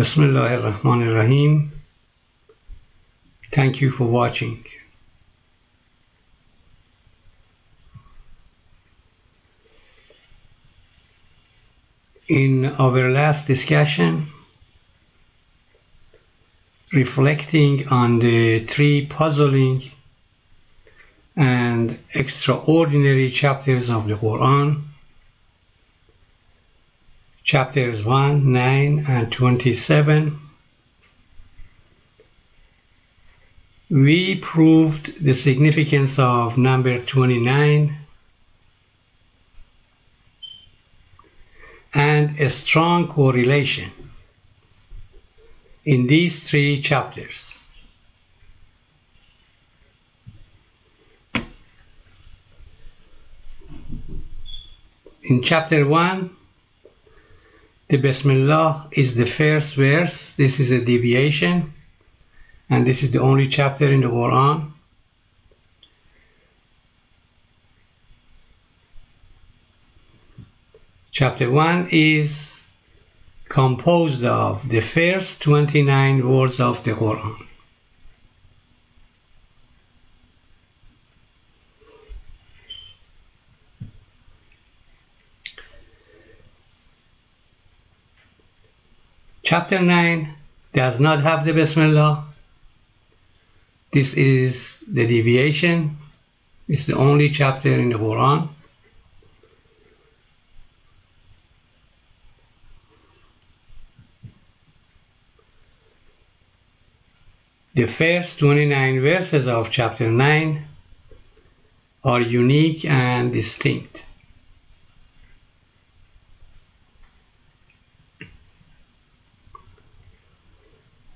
Bismillahirrahmanirrahim. Thank you for watching. In our last discussion, reflecting on the three puzzling and extraordinary chapters of the Quran, chapters 1, 9, and 27, we proved the significance of number 29 and a strong correlation in these three chapters. In chapter 1, the Bismillah is the first verse. This is a deviation, and this is the only chapter in the Quran. Chapter 1 is composed of the first 29 words of the Quran. Chapter 9 does not have the Bismillah. This is the deviation. It's the only chapter in the Quran. The first 29 verses of chapter 9 are unique and distinct.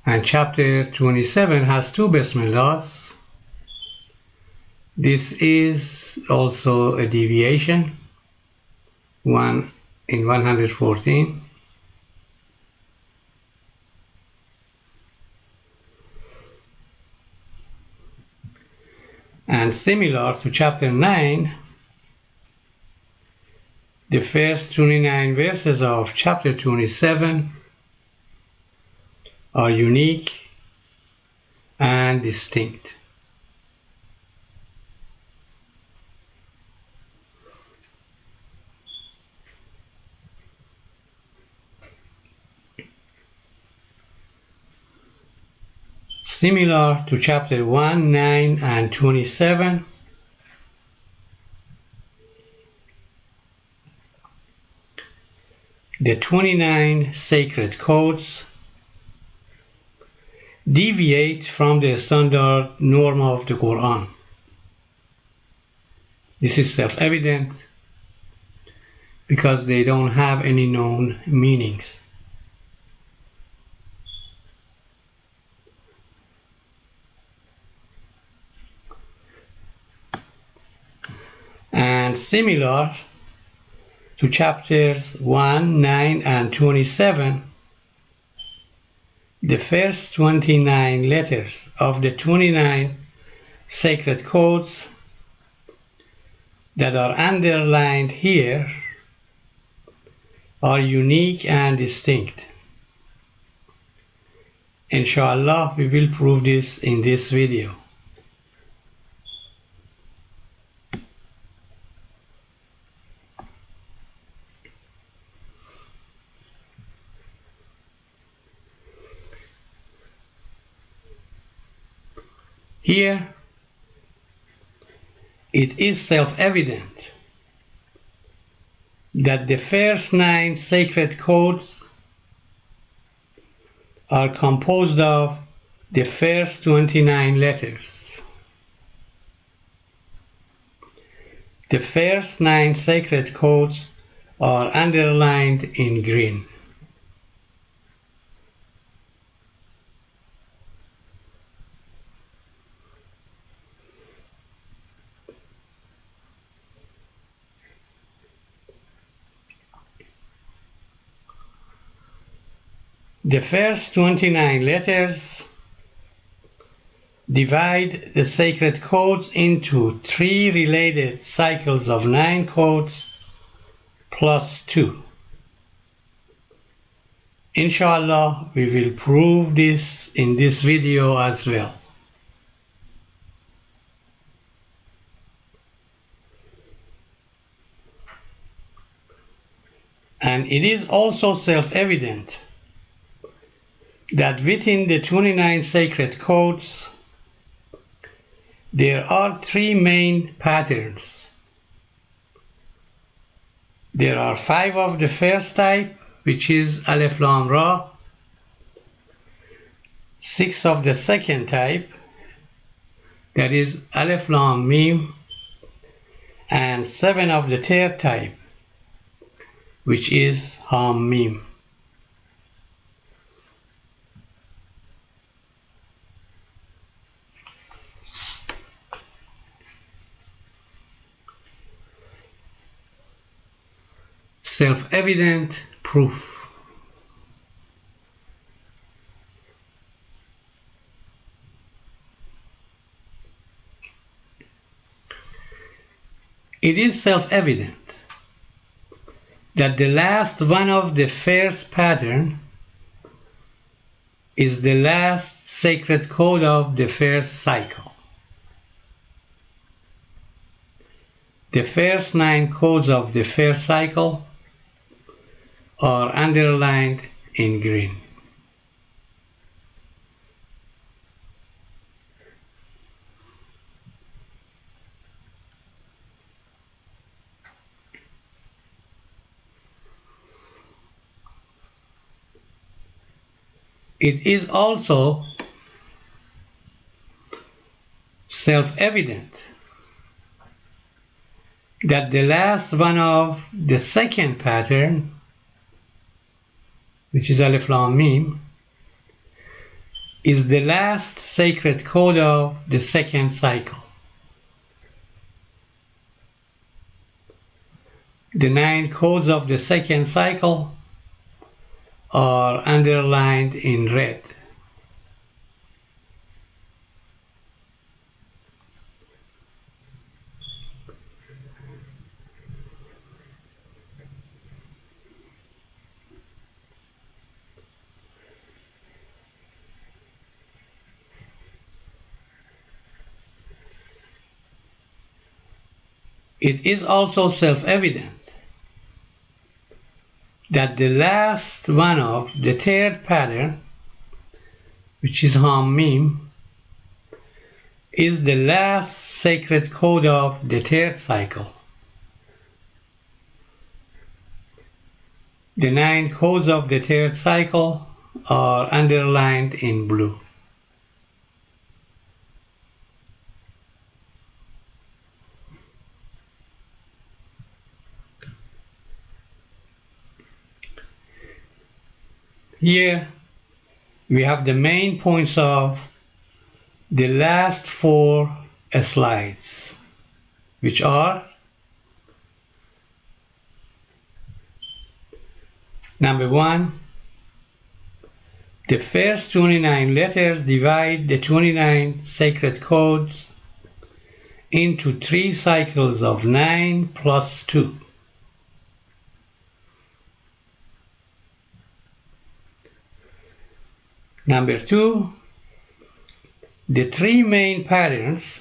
And chapter 27 has two Bismillahs. This is also a deviation, one in 114. And similar to chapter 9, the first 29 verses of chapter 27 are unique and distinct. Similar to chapter 1, 9, and 27, the 29 sacred codes deviate from the standard norm of the Quran. This is self-evident because they don't have any known meanings. And similar to chapters 1, 9, and 27, the first 29 letters of the 29 sacred codes that are underlined here are unique and distinct. Inshallah, we will prove this in this video. Here, it is self-evident that the first 9 sacred codes are composed of the first 29 letters. The first 9 sacred codes are underlined in green. The first 29 letters divide the sacred codes into 3 related cycles of 9 codes plus 2. Inshallah, we will prove this in this video as well. And it is also self-evident that within the 29 sacred codes, there are three main patterns. There are 5 of the first type, which is Alif Lam Ra, 6 of the second type, that is Alif Lam Mim, and 7 of the third type, which is Ham Mim. Self-evident proof. It is self-evident that the last one of the first pattern is the last sacred code of the first cycle. The first 9 codes of the first cycle are underlined in green. It is also self-evident that the last one of the second pattern, which is Alif Lam Mim, is the last sacred code of the second cycle. The 9 codes of the second cycle are underlined in red. It is also self-evident that the last one of the third pattern, which is Ham Mim, is the last sacred code of the third cycle. The 9 codes of the third cycle are underlined in blue. Here we have the main points of the last 4 slides, which are: number 1, the first 29 letters divide the 29 sacred codes into 3 cycles of 9 plus 2. Number 2, the 3 main patterns,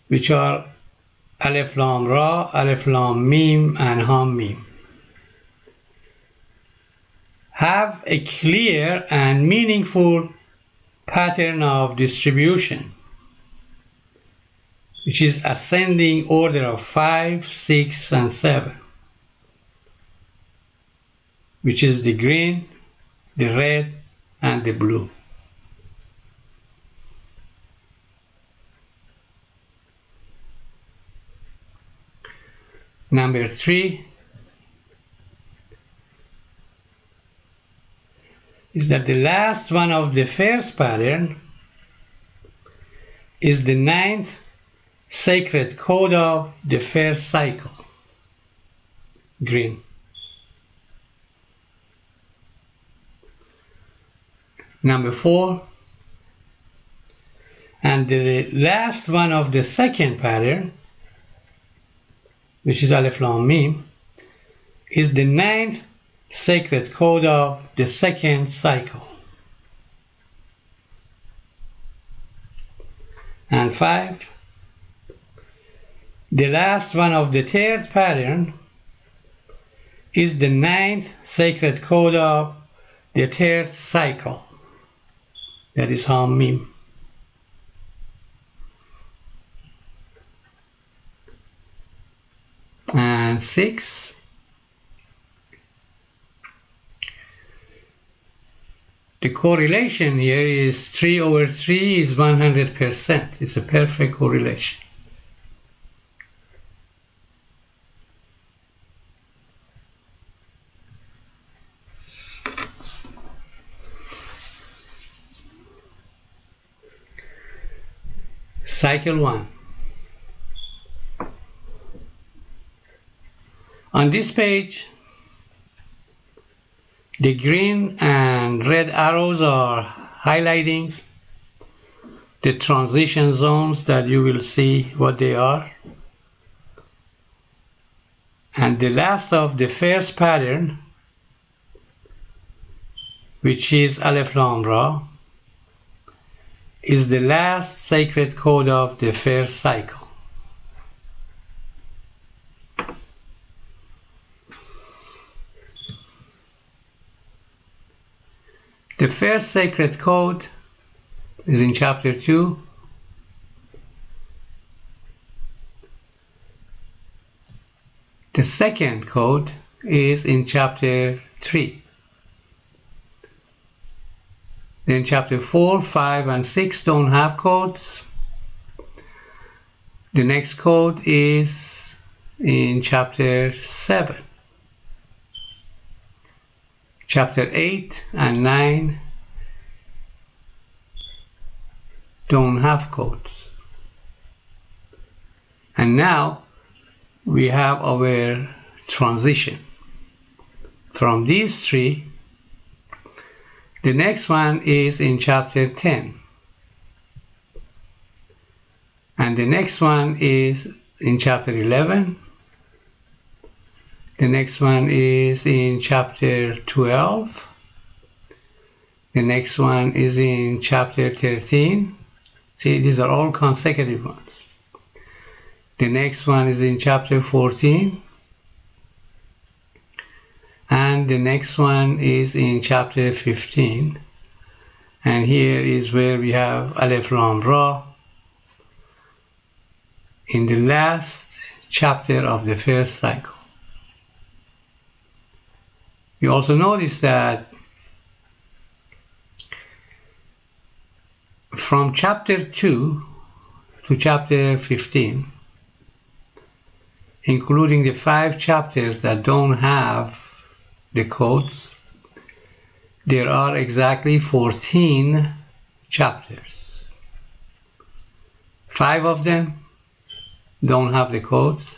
which are Alif Lam Ra, Alif Lam Mim, and Ham Mim, have a clear and meaningful pattern of distribution, which is ascending order of 5, 6, and 7, which is the green, the red, and the blue. Number 3 is that the last one of the first pattern is the 9th sacred code of the first cycle, green. Number 4, and the last one of the second pattern, which is Alif Lam Mim, is the 9th sacred code of the second cycle. And 5, the last one of the third pattern is the 9th sacred code of the third cycle. That is Ham Mim. And 6, the correlation here is 3/3 is 100%. It's a perfect correlation. Cycle 1. On this page, the green and red arrows are highlighting the transition zones that you will see what they are. And the last of the first pattern, which is Aleph Lam Ra, is the last sacred code of the first cycle. The first sacred code is in chapter 2. The second code is in chapter 3. Then chapter 4, 5, and 6 don't have codes. The next code is in chapter 7. Chapter 8 and 9 don't have codes. And now we have our transition from these three. The next one is in chapter 10, and the next one is in chapter 11. The next one is in chapter 12. The next one is in chapter 13. See, these are all consecutive ones. The next one is in chapter 14. And the next one is in chapter 15. And here is where we have Aleph Lam Ra in the last chapter of the first cycle. You also notice that from chapter 2 to chapter 15, including the 5 chapters that don't have the codes, there are exactly 14 chapters. 5 of them don't have the codes,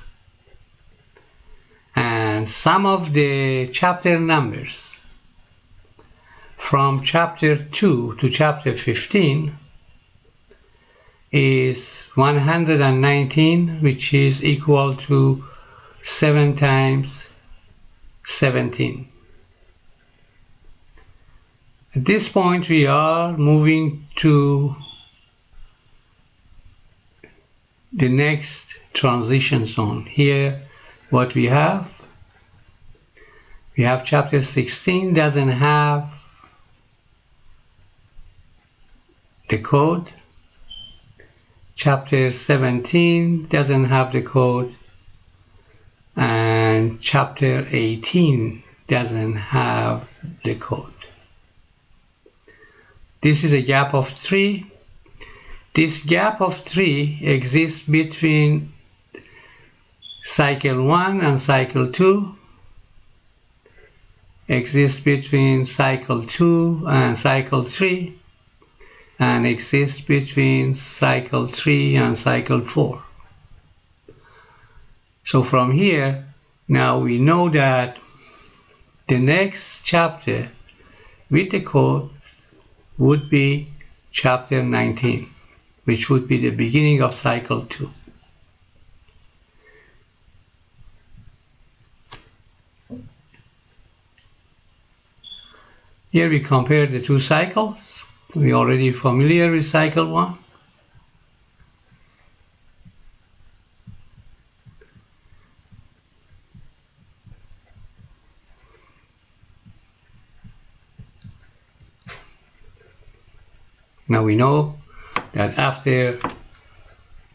and some of the chapter numbers from chapter 2 to chapter 15 is 119, which is equal to 7 times 17. At this point we are moving to the next transition zone. Here what we have chapter 16 doesn't have the code. Chapter 17 doesn't have the code, and chapter 18 doesn't have the code. This is a gap of 3. This gap of 3 exists between cycle 1 and cycle 2, exists between cycle 2 and cycle 3, and exists between cycle 3 and cycle 4. So from here, now we know that the next chapter with the code would be chapter 19, which would be the beginning of cycle 2. Here we compare the two cycles. We're already familiar with cycle 1. Now we know that after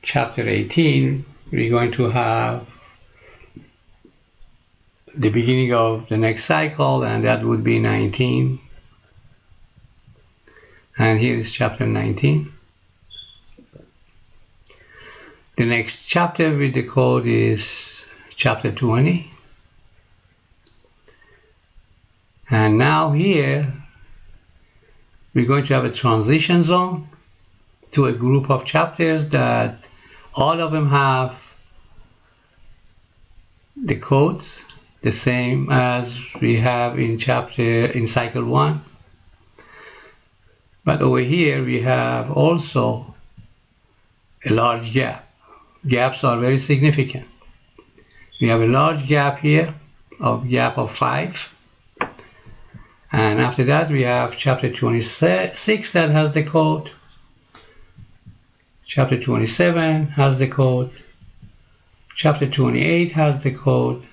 chapter 18, we're going to have the beginning of the next cycle, and that would be 19. And here is chapter 19. The next chapter with the code is chapter 20. And now here, we're going to have a transition zone to a group of chapters that all of them have the codes the same as we have in cycle 1. But over here we have also a large gap. Gaps are very significant. We have a large gap here, gap of 5. And after that we have chapter 26 that has the code. Chapter 27 has the code. Chapter 28 has the code.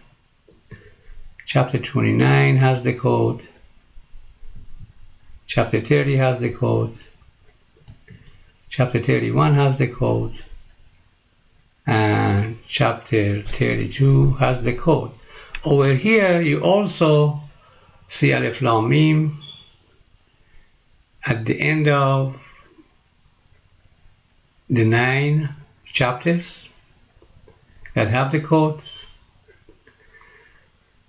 Chapter 29 has the code. Chapter 30 has the code. Chapter 31 has the code. And chapter 32 has the code. Over here you also see Alif Lam Mim at the end of the 9 chapters that have the codes.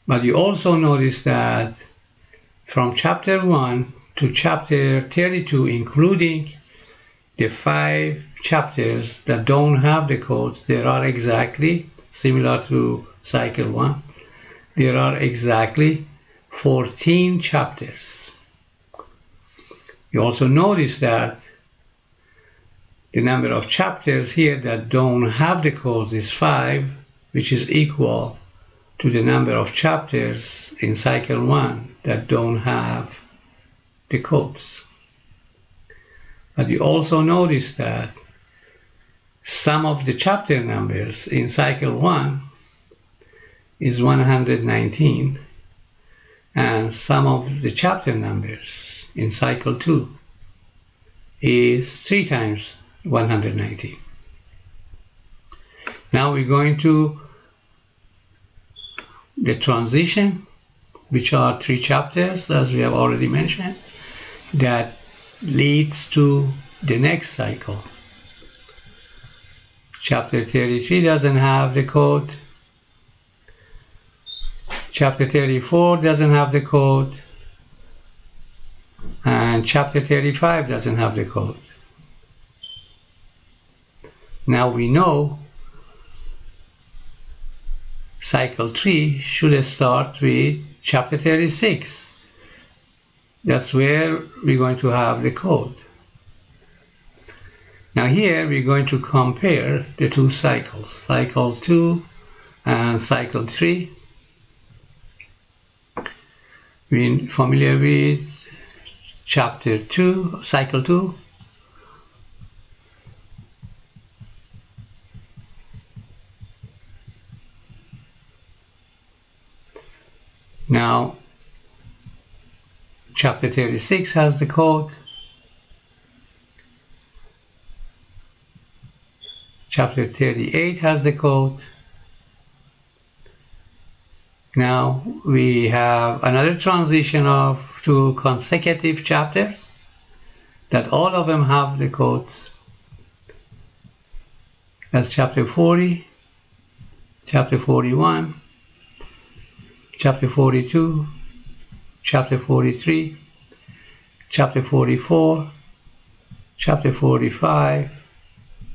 But you also notice that from chapter 1 to chapter 32, including the 5 chapters that don't have the codes, there are exactly, similar to cycle 1, there are exactly 14 chapters. You also notice that the number of chapters here that don't have the codes is 5, which is equal to the number of chapters in cycle 1 that don't have the codes. But you also notice that some of the chapter numbers in cycle 1 is 119, and some of the chapter numbers in cycle 2 is 3 times 119. Now we're going to the transition, which are 3 chapters, as we have already mentioned, that leads to the next cycle. Chapter 33 doesn't have the code. Chapter 34 doesn't have the code. And chapter 35 doesn't have the code. Now we know cycle 3 should start with chapter 36. That's where we're going to have the code. Now here we're going to compare the 2 cycles, cycle 2 and cycle 3. We're familiar with chapter 2, cycle 2. Now, chapter 36 has the code. Chapter 38 has the code. Now we have another transition of 2 consecutive chapters that all of them have the codes. That's chapter 40, chapter 41, chapter 42, chapter 43, chapter 44, chapter 45,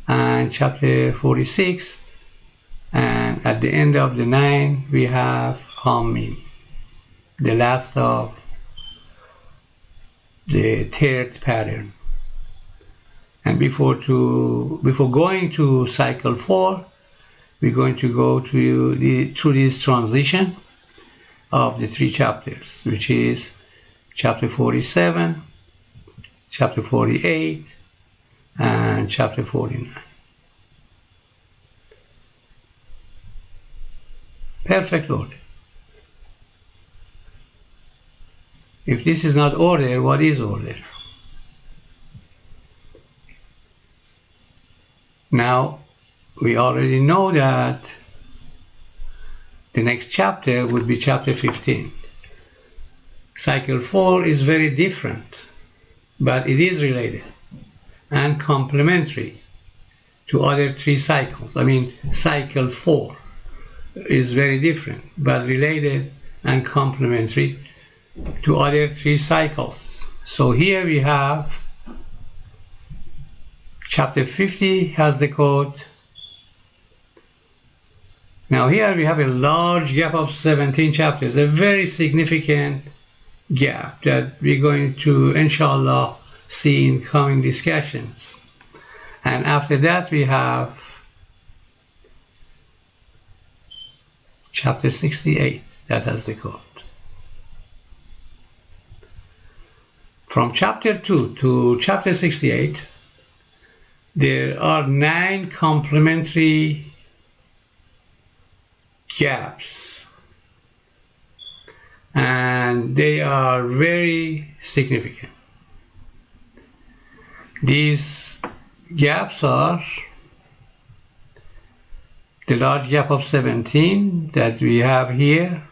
and chapter 46. And at the end of the 9 we have Mim, the last of the 3rd pattern. And before going to cycle 4, we're going to go through this transition of the 3 chapters, which is chapter 47, chapter 48, and chapter 49. Perfect order. If this is not order, what is order? Now, we already know that the next chapter would be chapter 15. Cycle 4 is very different, but it is related and complementary to other 3 cycles. I mean, cycle 4 is very different, but related and complementary to other 3 cycles. So here we have chapter 50 has the quote. Now here we have a large gap of 17 chapters, a very significant gap that we're going to, inshallah, see in coming discussions. And after that we have chapter 68 that has the quote. From chapter 2 to chapter 68, there are 9 complementary gaps, and they are very significant. These gaps are the large gap of 17 that we have here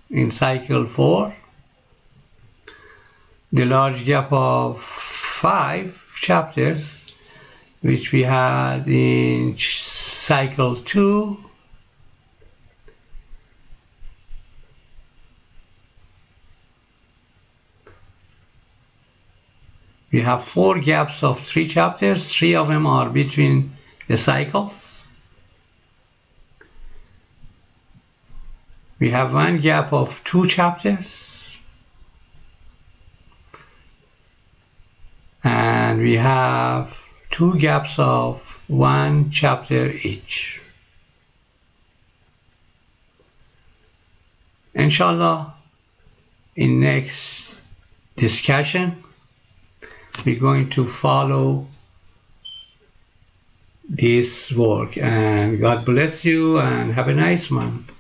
in cycle 4, the large gap of 5 chapters which we had in cycle 2, we have 4 gaps of 3 chapters, 3 of them are between the cycles. We have 1 gap of 2 chapters, and we have 2 gaps of 1 chapter each. Inshallah, in next discussion, we're going to follow this work, and God bless you and have a nice month.